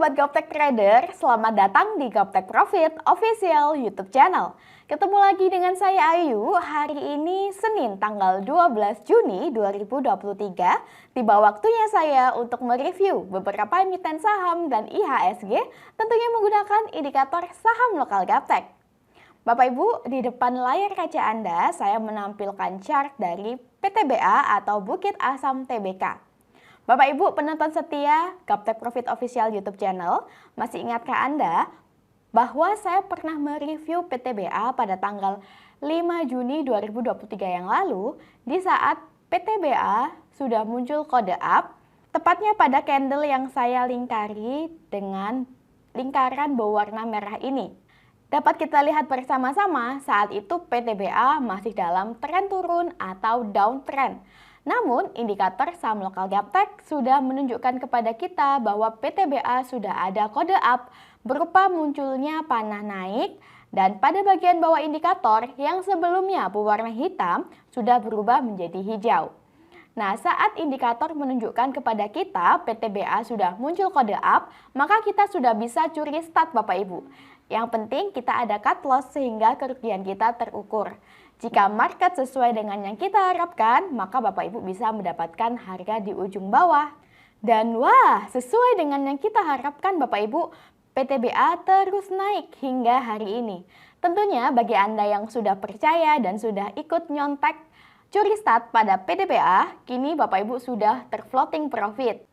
Sobat Gaptek Trader, selamat datang di Gaptek Profit Official YouTube Channel. Ketemu lagi dengan saya Ayu, hari ini Senin tanggal 12 Juni 2023. Tiba waktunya saya untuk mereview beberapa emiten saham dan IHSG, tentunya menggunakan indikator saham lokal Gaptek. Bapak Ibu, di depan layar kaca Anda, saya menampilkan chart dari PTBA atau Bukit Asam Tbk. Bapak Ibu penonton setia Gaptek Profit Official YouTube Channel, masih ingatkah Anda bahwa saya pernah mereview PTBA pada tanggal 5 Juni 2023 yang lalu, di saat PTBA sudah muncul kode up, tepatnya pada candle yang saya lingkari dengan lingkaran berwarna merah ini. Dapat kita lihat bersama-sama, saat itu PTBA masih dalam tren turun atau downtrend. Namun, indikator saham lokal Gaptek sudah menunjukkan kepada kita bahwa PTBA sudah ada kode up berupa munculnya panah naik, dan pada bagian bawah indikator yang sebelumnya berwarna hitam sudah berubah menjadi hijau. Nah, saat indikator menunjukkan kepada kita PTBA sudah muncul kode up, maka kita sudah bisa curi start Bapak Ibu. Yang penting kita ada cut loss sehingga kerugian kita terukur. Jika market sesuai dengan yang kita harapkan, maka Bapak Ibu bisa mendapatkan harga di ujung bawah. Dan wah, sesuai dengan yang kita harapkan Bapak Ibu, PTBA terus naik hingga hari ini. Tentunya bagi Anda yang sudah percaya dan sudah ikut nyontek curi start pada PTBA, kini Bapak Ibu sudah terfloating profit.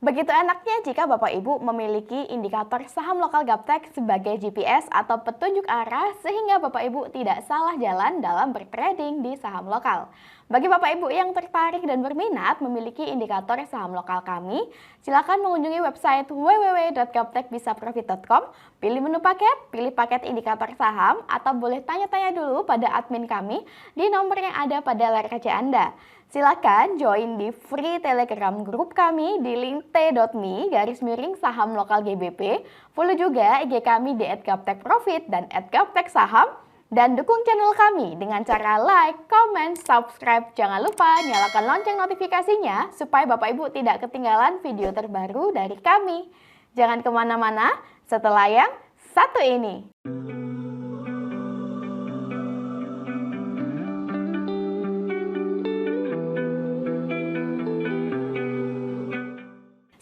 Begitu enaknya jika Bapak Ibu memiliki indikator saham lokal Gaptek sebagai GPS atau petunjuk arah sehingga Bapak Ibu tidak salah jalan dalam bertrading di saham lokal. Bagi Bapak Ibu yang tertarik dan berminat memiliki indikator saham lokal kami, silakan mengunjungi website www.gaptekbisaprofit.com, pilih menu paket, pilih paket indikator saham, atau boleh tanya-tanya dulu pada admin kami di nomor yang ada pada layar kaca Anda. Silakan join di free telegram grup kami di link t.me/saham lokal GBP. Follow juga IG kami di @gaptekprofit dan @gapteksaham. Dan dukung channel kami dengan cara like, comment, subscribe. Jangan lupa nyalakan lonceng notifikasinya supaya Bapak Ibu tidak ketinggalan video terbaru dari kami. Jangan kemana-mana setelah yang satu ini.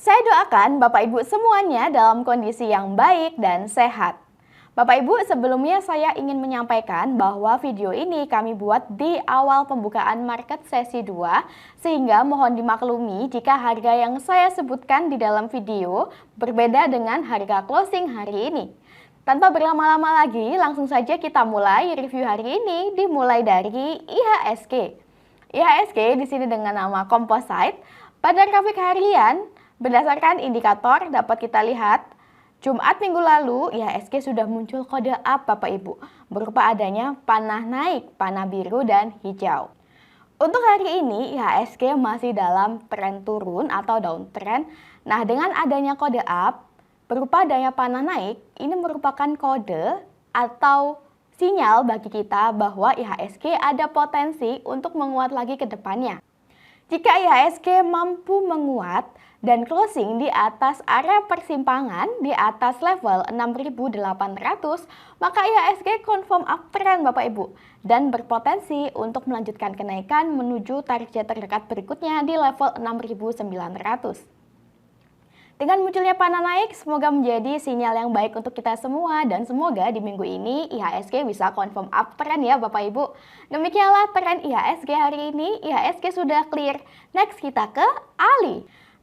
Saya doakan Bapak Ibu semuanya dalam kondisi yang baik dan sehat. Bapak Ibu, sebelumnya saya ingin menyampaikan bahwa video ini kami buat di awal pembukaan market sesi 2, sehingga mohon dimaklumi jika harga yang saya sebutkan di dalam video berbeda dengan harga closing hari ini. Tanpa berlama-lama lagi, langsung saja kita mulai review hari ini, dimulai dari IHSG. IHSG di sini dengan nama Composite. Pada grafik harian, berdasarkan indikator dapat kita lihat, Jumat minggu lalu IHSG sudah muncul kode up Bapak Ibu, berupa adanya panah naik, panah biru dan hijau. Untuk hari ini IHSG masih dalam tren turun atau downtrend. Nah, dengan adanya kode up, berupa adanya panah naik, ini merupakan kode atau sinyal bagi kita bahwa IHSG ada potensi untuk menguat lagi ke depannya. Jika IHSG mampu menguat dan closing di atas area persimpangan di atas level 6.800, maka IHSG confirm uptrend Bapak Ibu dan berpotensi untuk melanjutkan kenaikan menuju target terdekat berikutnya di level 6.900. Dengan munculnya panah naik, semoga menjadi sinyal yang baik untuk kita semua dan semoga di minggu ini IHSG bisa confirm uptrend ya Bapak Ibu. Demikianlah tren IHSG hari ini, IHSG sudah clear. Next kita ke ALI.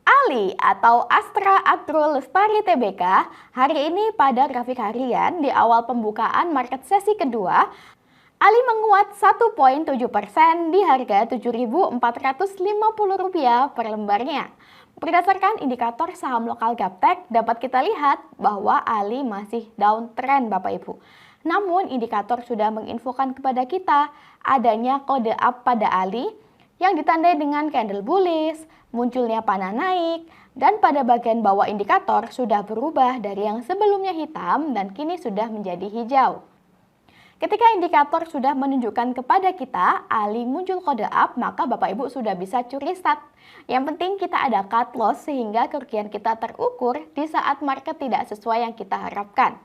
ALI atau Astra Agro Lestari Tbk hari ini pada grafik harian di awal pembukaan market sesi kedua, ALI menguat 1,7% di harga Rp7.450 per lembarnya. Berdasarkan indikator saham lokal Gaptek, dapat kita lihat bahwa ALI masih downtrend Bapak Ibu. Namun indikator sudah menginfokan kepada kita adanya kode up pada ALI yang ditandai dengan candle bullish, munculnya panah naik, dan pada bagian bawah indikator sudah berubah dari yang sebelumnya hitam dan kini sudah menjadi hijau. Ketika indikator sudah menunjukkan kepada kita Ali muncul kode up, maka Bapak Ibu sudah bisa curi start. Yang penting kita ada cut loss sehingga kerugian kita terukur di saat market tidak sesuai yang kita harapkan.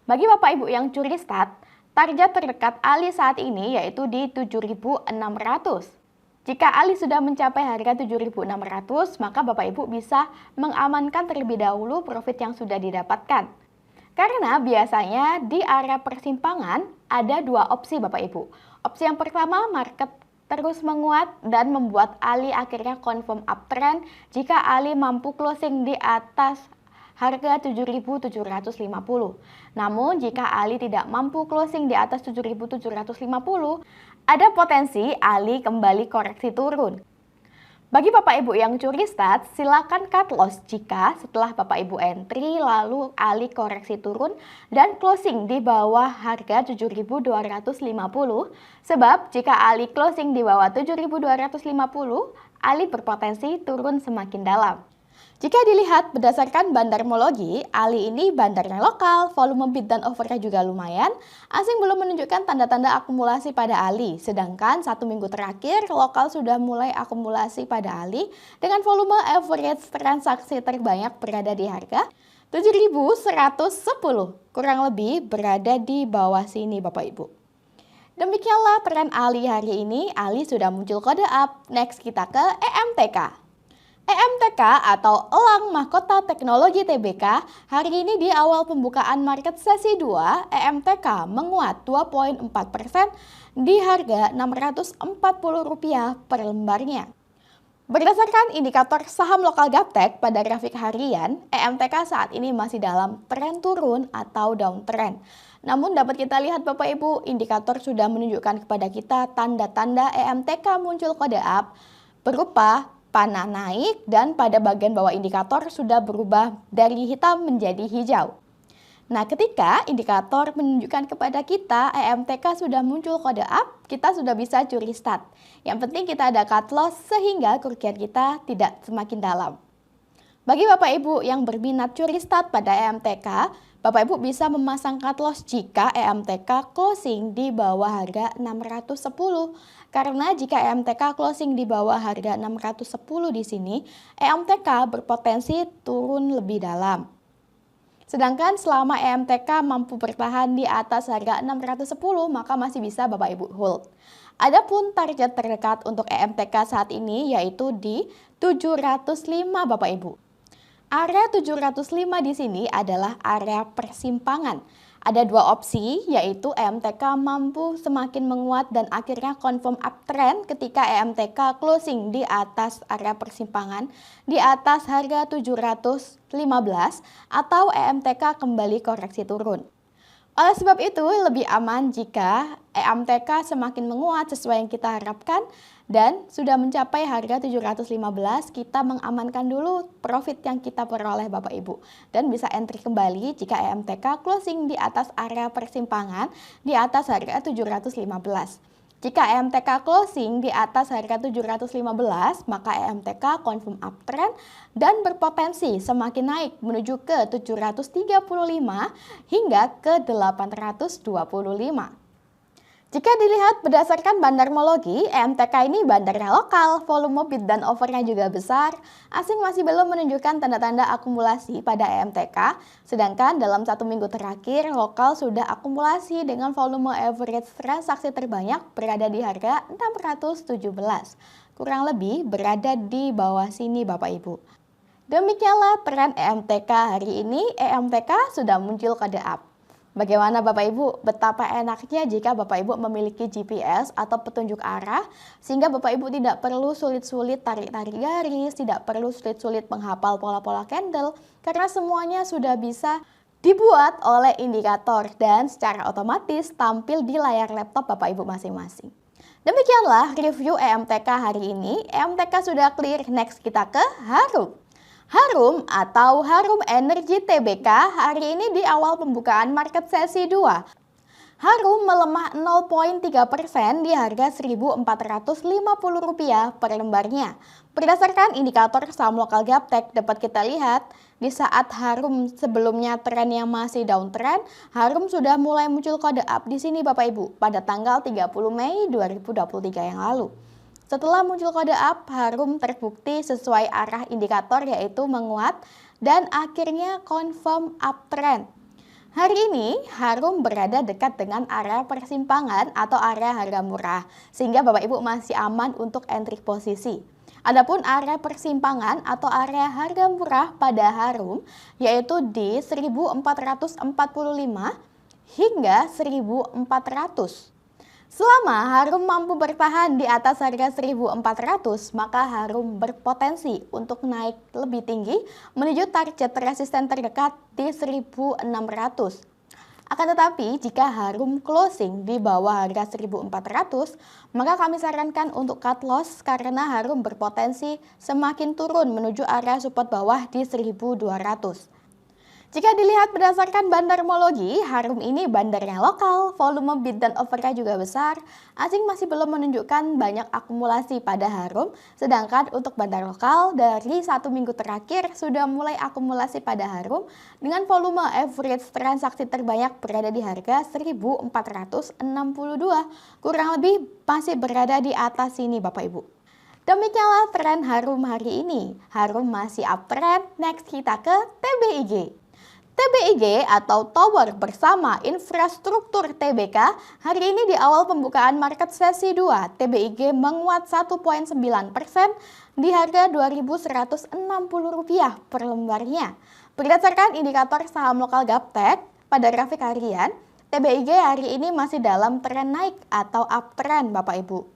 Bagi Bapak Ibu yang curi start, target terdekat Ali saat ini yaitu di 7.600. Jika Ali sudah mencapai harga 7.600, maka Bapak Ibu bisa mengamankan terlebih dahulu profit yang sudah didapatkan. Karena biasanya di area persimpangan ada dua opsi Bapak Ibu. Opsi yang pertama, market terus menguat dan membuat Ali akhirnya confirm uptrend jika Ali mampu closing di atas harga 7.750. Namun jika Ali tidak mampu closing di atas 7.750, ada potensi Ali kembali koreksi turun. Bagi Bapak Ibu yang curi start, silakan cut loss jika setelah Bapak Ibu entry lalu Ali koreksi turun dan closing di bawah harga 7.250. Sebab jika Ali closing di bawah 7.250, Ali berpotensi turun semakin dalam. Jika dilihat berdasarkan bandarmologi, Ali ini bandarnya lokal, volume bid dan offernya juga lumayan. Asing belum menunjukkan tanda-tanda akumulasi pada Ali, sedangkan 1 minggu terakhir lokal sudah mulai akumulasi pada Ali dengan volume average transaksi terbanyak berada di harga 7.110, kurang lebih berada di bawah sini Bapak Ibu. Demikianlah tren Ali hari ini. Ali sudah muncul kode up. Next kita ke EMTK. EMTK atau Elang Mahkota Teknologi Tbk, hari ini di awal pembukaan market sesi 2, EMTK menguat 2,4% di harga Rp640 per lembarnya. Berdasarkan indikator saham lokal Gaptek pada grafik harian, EMTK saat ini masih dalam tren turun atau downtrend. Namun dapat kita lihat Bapak Ibu, indikator sudah menunjukkan kepada kita tanda-tanda EMTK muncul kode up berupa panah naik dan pada bagian bawah indikator sudah berubah dari hitam menjadi hijau. Nah, ketika indikator menunjukkan kepada kita EMTK sudah muncul kode up, kita sudah bisa curi start. Yang penting kita ada cut loss sehingga kerugian kita tidak semakin dalam. Bagi Bapak Ibu yang berminat curi start pada EMTK, Bapak Ibu bisa memasang cut loss jika EMTK closing di bawah harga 610. Karena jika EMTK closing di bawah harga 610 di sini, EMTK berpotensi turun lebih dalam. Sedangkan selama EMTK mampu bertahan di atas harga 610, maka masih bisa Bapak Ibu hold. Adapun target terdekat untuk EMTK saat ini yaitu di 705 Bapak Ibu. Area 705 di sini adalah area persimpangan. Ada dua opsi, yaitu EMTK mampu semakin menguat dan akhirnya confirm uptrend ketika EMTK closing di atas area persimpangan di atas harga 715 atau EMTK kembali koreksi turun. Oleh sebab itu, lebih aman jika EMTK semakin menguat sesuai yang kita harapkan dan sudah mencapai harga 715, kita mengamankan dulu profit yang kita peroleh Bapak Ibu. Dan bisa entry kembali jika EMTK closing di atas area persimpangan di atas harga 715. Jika EMTK closing di atas harga 715, maka EMTK confirm uptrend dan berpotensi semakin naik menuju ke 735 hingga ke 825. Jika dilihat berdasarkan bandarmologi, EMTK ini bandarnya lokal, volume bid dan offernya juga besar. Asing masih belum menunjukkan tanda-tanda akumulasi pada EMTK, sedangkan dalam 1 minggu terakhir, lokal sudah akumulasi dengan volume average transaksi terbanyak berada di harga 617. Kurang lebih berada di bawah sini Bapak Ibu. Demikianlah tren EMTK hari ini. EMTK sudah muncul kode up. Bagaimana Bapak Ibu? Betapa enaknya jika Bapak Ibu memiliki GPS atau petunjuk arah sehingga Bapak Ibu tidak perlu sulit-sulit tarik-tarik garis, tidak perlu sulit-sulit menghafal pola-pola candle karena semuanya sudah bisa dibuat oleh indikator dan secara otomatis tampil di layar laptop Bapak Ibu masing-masing. Demikianlah review EMTK hari ini. EMTK sudah clear, next kita ke Harum. Harum atau Harum Energy Tbk hari ini di awal pembukaan market sesi 2. Harum melemah 0,3% di harga Rp1.450 per lembarnya. Berdasarkan indikator saham lokal Gaptek, dapat kita lihat di saat Harum sebelumnya tren yang masih downtrend, Harum sudah mulai muncul kode up di sini Bapak Ibu pada tanggal 30 Mei 2023 yang lalu. Setelah muncul kode up, Harum terbukti sesuai arah indikator yaitu menguat dan akhirnya confirm uptrend. Hari ini, Harum berada dekat dengan area persimpangan atau area harga murah, sehingga Bapak Ibu masih aman untuk entry posisi. Adapun area persimpangan atau area harga murah pada Harum, yaitu di 1445 hingga 1400. Selama Harum mampu bertahan di atas harga 1.400, maka Harum berpotensi untuk naik lebih tinggi menuju target resisten terdekat di 1.600. Akan tetapi, jika Harum closing di bawah harga 1.400, maka kami sarankan untuk cut loss karena Harum berpotensi semakin turun menuju area support bawah di 1.200. Jika dilihat berdasarkan bandarmologi, Harum ini bandarnya lokal, volume bid dan offernya juga besar. Asing masih belum menunjukkan banyak akumulasi pada Harum, sedangkan untuk bandar lokal dari 1 minggu terakhir sudah mulai akumulasi pada Harum dengan volume average transaksi terbanyak berada di harga 1.462, kurang lebih masih berada di atas sini Bapak Ibu. Demikianlah tren Harum hari ini. Harum masih uptrend, next kita ke TBIG. TBIG atau Tower Bersama Infrastruktur TBK, hari ini di awal pembukaan market sesi 2, TBIG menguat 1,9% di harga Rp2.160 per lembarnya. Berdasarkan indikator saham lokal Gaptek, pada grafik harian, TBIG hari ini masih dalam tren naik atau uptrend Bapak Ibu.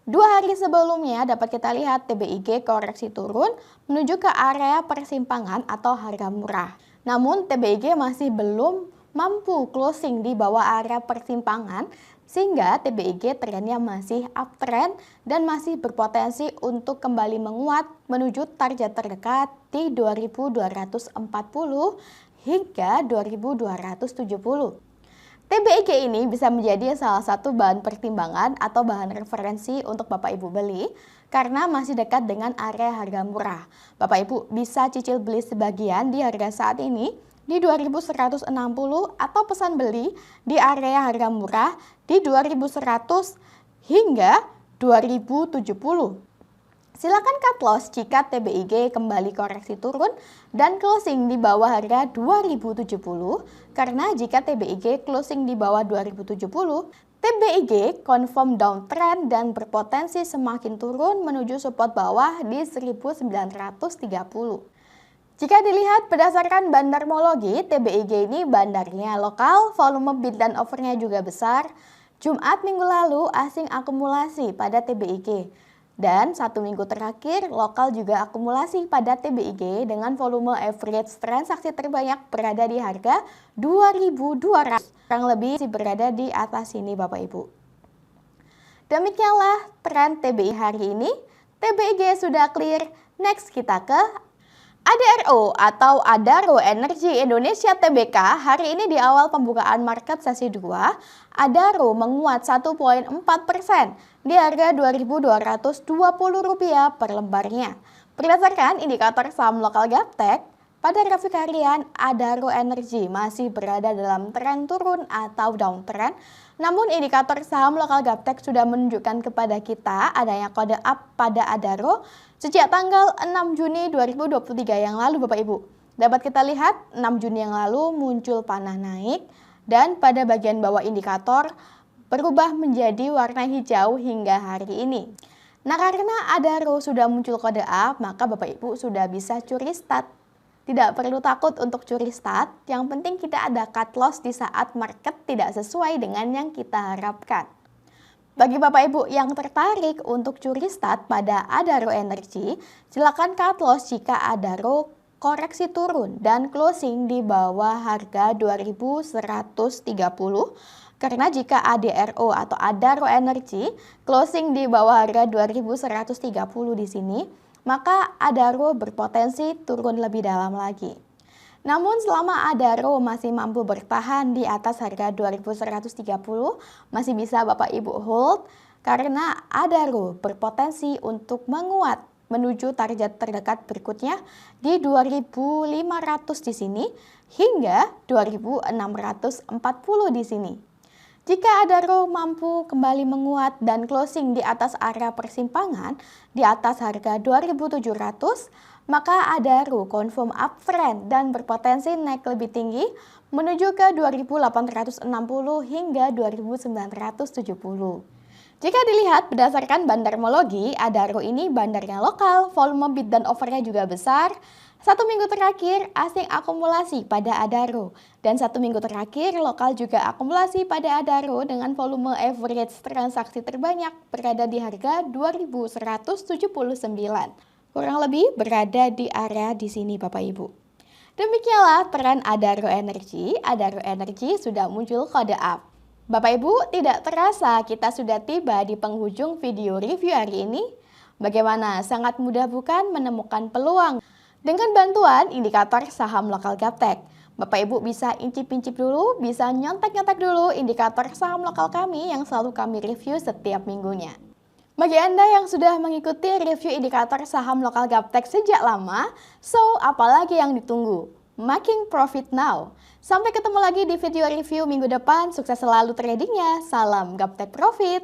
2 hari sebelumnya dapat kita lihat TBIG koreksi turun menuju ke area persimpangan atau harga murah. Namun TBIG masih belum mampu closing di bawah area persimpangan sehingga TBIG trennya masih uptrend dan masih berpotensi untuk kembali menguat menuju target terdekat di 2.240 hingga 2.270. TBIG ini bisa menjadi salah satu bahan pertimbangan atau bahan referensi untuk Bapak Ibu beli karena masih dekat dengan area harga murah. Bapak Ibu bisa cicil beli sebagian di harga saat ini di 2.160 atau pesan beli di area harga murah di 2.100 hingga 2.070. Silakan cut loss jika TBIG kembali koreksi turun dan closing di bawah harga 2070 karena jika TBIG closing di bawah 2070, TBIG confirm downtrend dan berpotensi semakin turun menuju support bawah di 1930. Jika dilihat berdasarkan bandarmologi, TBIG ini bandarnya lokal, volume bid dan offernya juga besar. Jumat minggu lalu asing akumulasi pada TBIG. Dan 1 minggu terakhir, lokal juga akumulasi pada TBIG dengan volume average transaksi terbanyak berada di harga 2.200. Kurang lebih berada di atas ini Bapak Ibu. Demikianlah tren TBI hari ini. TBIG sudah clear, next kita ke ADRO atau Adaro Energi Indonesia Tbk. Hari ini di awal pembukaan market sesi 2, Adaro menguat 1,4% di harga Rp2.220 per lembarnya. Berdasarkan indikator saham lokal Gaptek, pada grafik harian Adaro Energi masih berada dalam tren turun atau downtrend. Namun indikator saham lokal Gaptek sudah menunjukkan kepada kita adanya kode up pada Adaro sejak tanggal 6 Juni 2023 yang lalu Bapak Ibu. Dapat kita lihat 6 Juni yang lalu muncul panah naik dan pada bagian bawah indikator berubah menjadi warna hijau hingga hari ini. Nah karena Adaro sudah muncul kode up, maka Bapak Ibu sudah bisa curi start. Tidak perlu takut untuk curi start, yang penting kita ada cut loss di saat market tidak sesuai dengan yang kita harapkan. Bagi Bapak Ibu yang tertarik untuk curi start pada Adaro Energi, silakan cut loss jika Adaro koreksi turun dan closing di bawah harga 2.130. Karena jika ADRO atau Adaro Energi closing di bawah harga 2.130 di sini, maka Adaro berpotensi turun lebih dalam lagi. Namun selama Adaro masih mampu bertahan di atas harga 2130, masih bisa Bapak Ibu hold karena Adaro berpotensi untuk menguat menuju target terdekat berikutnya di 2500 di sini hingga 2640 di sini. Jika Adaro mampu kembali menguat dan closing di atas area persimpangan di atas harga 2700, maka Adaro confirm uptrend dan berpotensi naik lebih tinggi menuju ke 2860 hingga 2970. Jika dilihat berdasarkan bandarmologi, Adaro ini bandarnya lokal, volume bid dan offernya juga besar. 1 minggu terakhir asing akumulasi pada Adaro dan 1 minggu terakhir lokal juga akumulasi pada Adaro dengan volume average transaksi terbanyak berada di harga 2179. Kurang lebih berada di area di sini Bapak Ibu. Demikianlah tren Adaro Energy. Adaro Energy sudah muncul kode up. Bapak Ibu, tidak terasa kita sudah tiba di penghujung video review hari ini. Bagaimana? Sangat mudah bukan menemukan peluang dengan bantuan indikator saham lokal Gaptek. Bapak Ibu bisa incip-incip dulu, bisa nyontek-nyontek dulu indikator saham lokal kami yang selalu kami review setiap minggunya. Bagi Anda yang sudah mengikuti review indikator saham lokal Gaptek sejak lama, so apalagi yang ditunggu? Making profit now. Sampai ketemu lagi di video review minggu depan. Sukses selalu tradingnya. Salam Gaptek Profit.